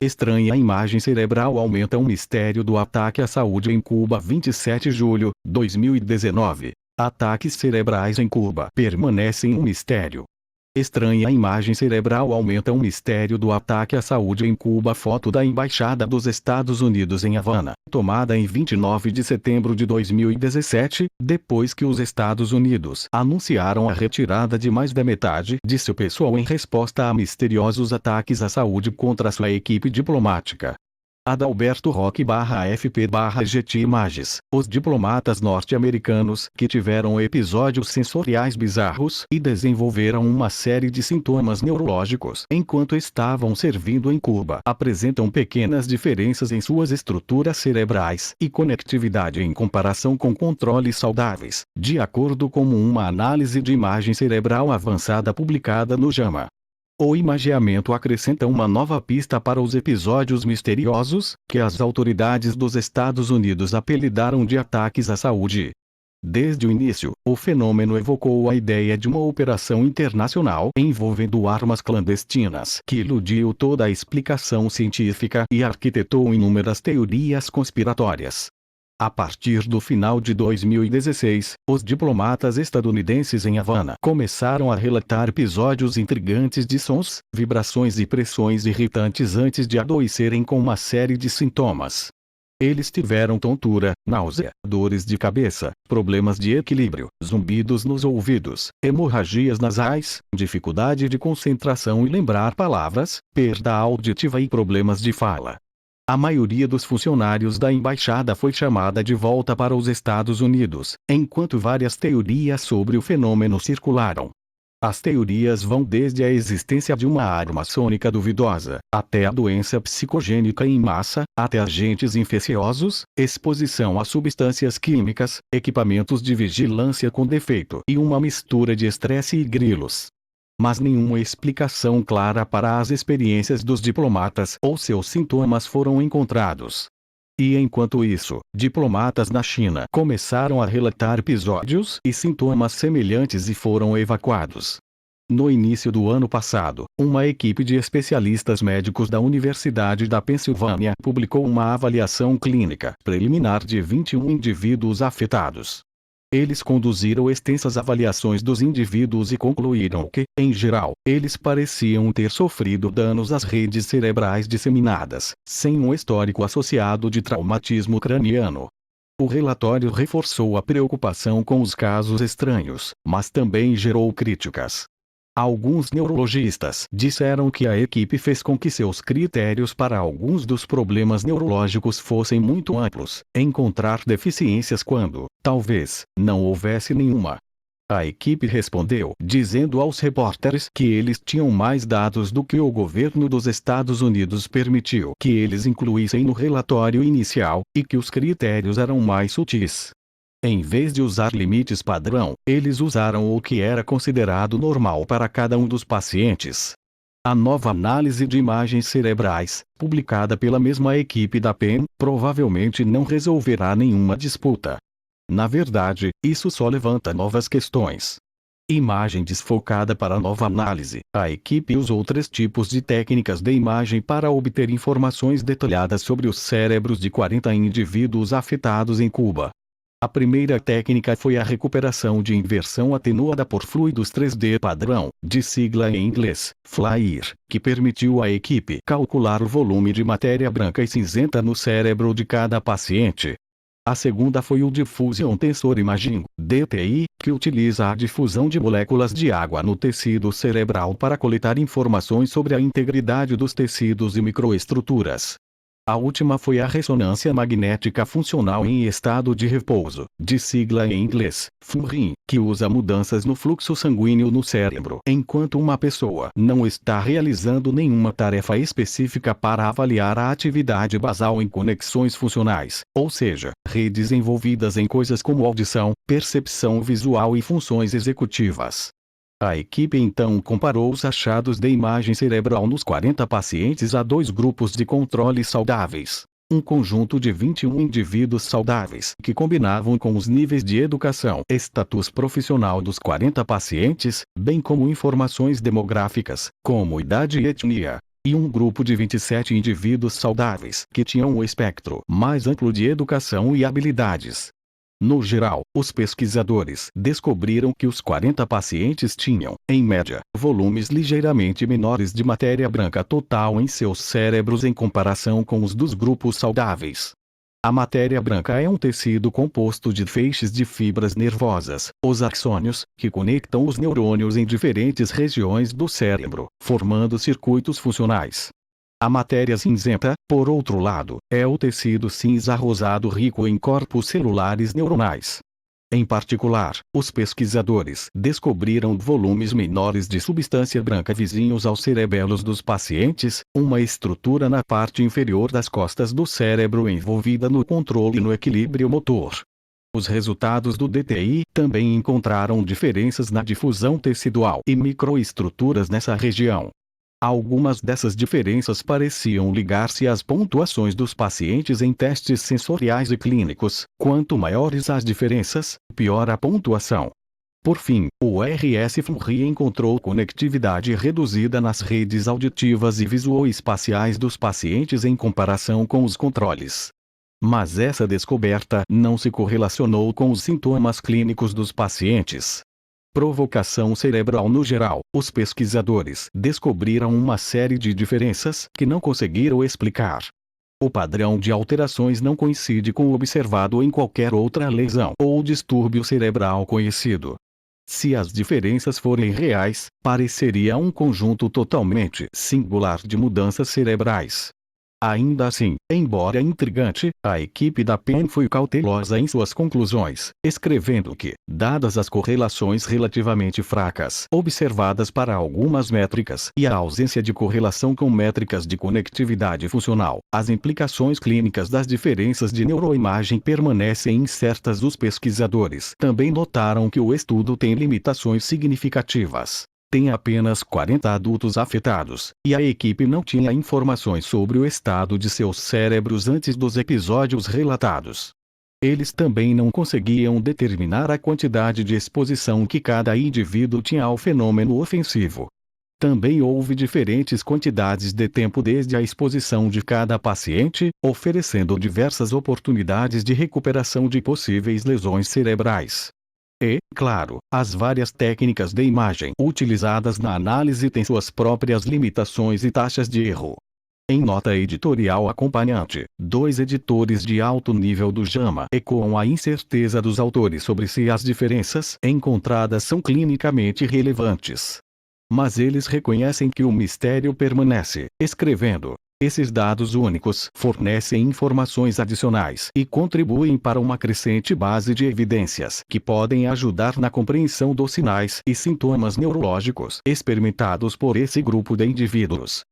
Estranha imagem cerebral aumenta o mistério do ataque à saúde em Cuba. 27 de julho, 2019. Ataques cerebrais em Cuba permanecem um mistério. Estranha imagem cerebral aumenta o mistério do ataque à saúde em Cuba. Foto da Embaixada dos Estados Unidos em Havana, tomada em 29 de setembro de 2017, depois que os Estados Unidos anunciaram a retirada de mais da metade de seu pessoal em resposta a misteriosos ataques à saúde contra sua equipe diplomática. Adalberto Roque/AFP/GT Imagens. Os diplomatas norte-americanos que tiveram episódios sensoriais bizarros e desenvolveram uma série de sintomas neurológicos enquanto estavam servindo em Cuba apresentam pequenas diferenças em suas estruturas cerebrais e conectividade em comparação com controles saudáveis, de acordo com uma análise de imagem cerebral avançada publicada no JAMA. O imageamento acrescenta uma nova pista para os episódios misteriosos, que as autoridades dos Estados Unidos apelidaram de ataques à saúde. Desde o início, o fenômeno evocou a ideia de uma operação internacional envolvendo armas clandestinas que iludiu toda a explicação científica e arquitetou inúmeras teorias conspiratórias. A partir do final de 2016, os diplomatas estadunidenses em Havana começaram a relatar episódios intrigantes de sons, vibrações e pressões irritantes antes de adoecerem com uma série de sintomas. Eles tiveram tontura, náusea, dores de cabeça, problemas de equilíbrio, zumbidos nos ouvidos, hemorragias nasais, dificuldade de concentração e lembrar palavras, perda auditiva e problemas de fala. A maioria dos funcionários da embaixada foi chamada de volta para os Estados Unidos, enquanto várias teorias sobre o fenômeno circularam. As teorias vão desde a existência de uma arma sônica duvidosa, até a doença psicogênica em massa, até agentes infecciosos, exposição a substâncias químicas, equipamentos de vigilância com defeito e uma mistura de estresse e grilos. Mas nenhuma explicação clara para as experiências dos diplomatas ou seus sintomas foram encontrados. E enquanto isso, diplomatas na China começaram a relatar episódios e sintomas semelhantes e foram evacuados. No início do ano passado, uma equipe de especialistas médicos da Universidade da Pensilvânia publicou uma avaliação clínica preliminar de 21 indivíduos afetados. Eles conduziram extensas avaliações dos indivíduos e concluíram que, em geral, eles pareciam ter sofrido danos às redes cerebrais disseminadas, sem um histórico associado de traumatismo craniano. O relatório reforçou a preocupação com os casos estranhos, mas também gerou críticas. Alguns neurologistas disseram que a equipe fez com que seus critérios para alguns dos problemas neurológicos fossem muito amplos, encontrar deficiências quando, talvez, não houvesse nenhuma. A equipe respondeu dizendo aos repórteres que eles tinham mais dados do que o governo dos Estados Unidos permitiu que eles incluíssem no relatório inicial, e que os critérios eram mais sutis. Em vez de usar limites padrão, eles usaram o que era considerado normal para cada um dos pacientes. A nova análise de imagens cerebrais, publicada pela mesma equipe da Penn, provavelmente não resolverá nenhuma disputa. Na verdade, isso só levanta novas questões. Imagem desfocada para nova análise. A equipe usou 3 tipos de técnicas de imagem para obter informações detalhadas sobre os cérebros de 40 indivíduos afetados em Cuba. A primeira técnica foi a recuperação de inversão atenuada por fluidos 3D padrão, de sigla em inglês, FLIR, que permitiu à equipe calcular o volume de matéria branca e cinzenta no cérebro de cada paciente. A segunda foi o Diffusion Tensor Imaging, DTI, que utiliza a difusão de moléculas de água no tecido cerebral para coletar informações sobre a integridade dos tecidos e microestruturas. A última foi a ressonância magnética funcional em estado de repouso, de sigla em inglês, FMRI, que usa mudanças no fluxo sanguíneo no cérebro enquanto uma pessoa não está realizando nenhuma tarefa específica para avaliar a atividade basal em conexões funcionais, ou seja, redes envolvidas em coisas como audição, percepção visual e funções executivas. A equipe então comparou os achados de imagem cerebral nos 40 pacientes a 2 grupos de controle saudáveis. Um conjunto de 21 indivíduos saudáveis que combinavam com os níveis de educação e status profissional dos 40 pacientes, bem como informações demográficas, como idade e etnia. e um grupo de 27 indivíduos saudáveis que tinham um espectro mais amplo de educação e habilidades. No geral, os pesquisadores descobriram que os 40 pacientes tinham, em média, volumes ligeiramente menores de matéria branca total em seus cérebros em comparação com os dos grupos saudáveis. A matéria branca é um tecido composto de feixes de fibras nervosas, os axônios, que conectam os neurônios em diferentes regiões do cérebro, formando circuitos funcionais. A matéria cinzenta, por outro lado, é o tecido cinza-rosado rico em corpos celulares neuronais. Em particular, os pesquisadores descobriram volumes menores de substância branca vizinhos aos cerebelos dos pacientes, uma estrutura na parte inferior das costas do cérebro envolvida no controle e no equilíbrio motor. Os resultados do DTI também encontraram diferenças na difusão tecidual e microestruturas nessa região. Algumas dessas diferenças pareciam ligar-se às pontuações dos pacientes em testes sensoriais e clínicos. Quanto maiores as diferenças, pior a pontuação. Por fim, o RS-FMRI encontrou conectividade reduzida nas redes auditivas e visoespaciais dos pacientes em comparação com os controles. Mas essa descoberta não se correlacionou com os sintomas clínicos dos pacientes. Provocação cerebral no geral, os pesquisadores descobriram uma série de diferenças que não conseguiram explicar. O padrão de alterações não coincide com o observado em qualquer outra lesão ou distúrbio cerebral conhecido. Se as diferenças forem reais, pareceria um conjunto totalmente singular de mudanças cerebrais. Ainda assim, embora intrigante, a equipe da Penn foi cautelosa em suas conclusões, escrevendo que, dadas as correlações relativamente fracas observadas para algumas métricas e a ausência de correlação com métricas de conectividade funcional, as implicações clínicas das diferenças de neuroimagem permanecem incertas. Os pesquisadores também notaram que o estudo tem limitações significativas. Tem apenas 40 adultos afetados, e a equipe não tinha informações sobre o estado de seus cérebros antes dos episódios relatados. Eles também não conseguiam determinar a quantidade de exposição que cada indivíduo tinha ao fenômeno ofensivo. Também houve diferentes quantidades de tempo desde a exposição de cada paciente, oferecendo diversas oportunidades de recuperação de possíveis lesões cerebrais. E, claro, as várias técnicas de imagem utilizadas na análise têm suas próprias limitações e taxas de erro. Em nota editorial acompanhante, 2 editores de alto nível do JAMA ecoam a incerteza dos autores sobre se as diferenças encontradas são clinicamente relevantes. Mas eles reconhecem que o mistério permanece, escrevendo: esses dados únicos fornecem informações adicionais e contribuem para uma crescente base de evidências que podem ajudar na compreensão dos sinais e sintomas neurológicos experimentados por esse grupo de indivíduos.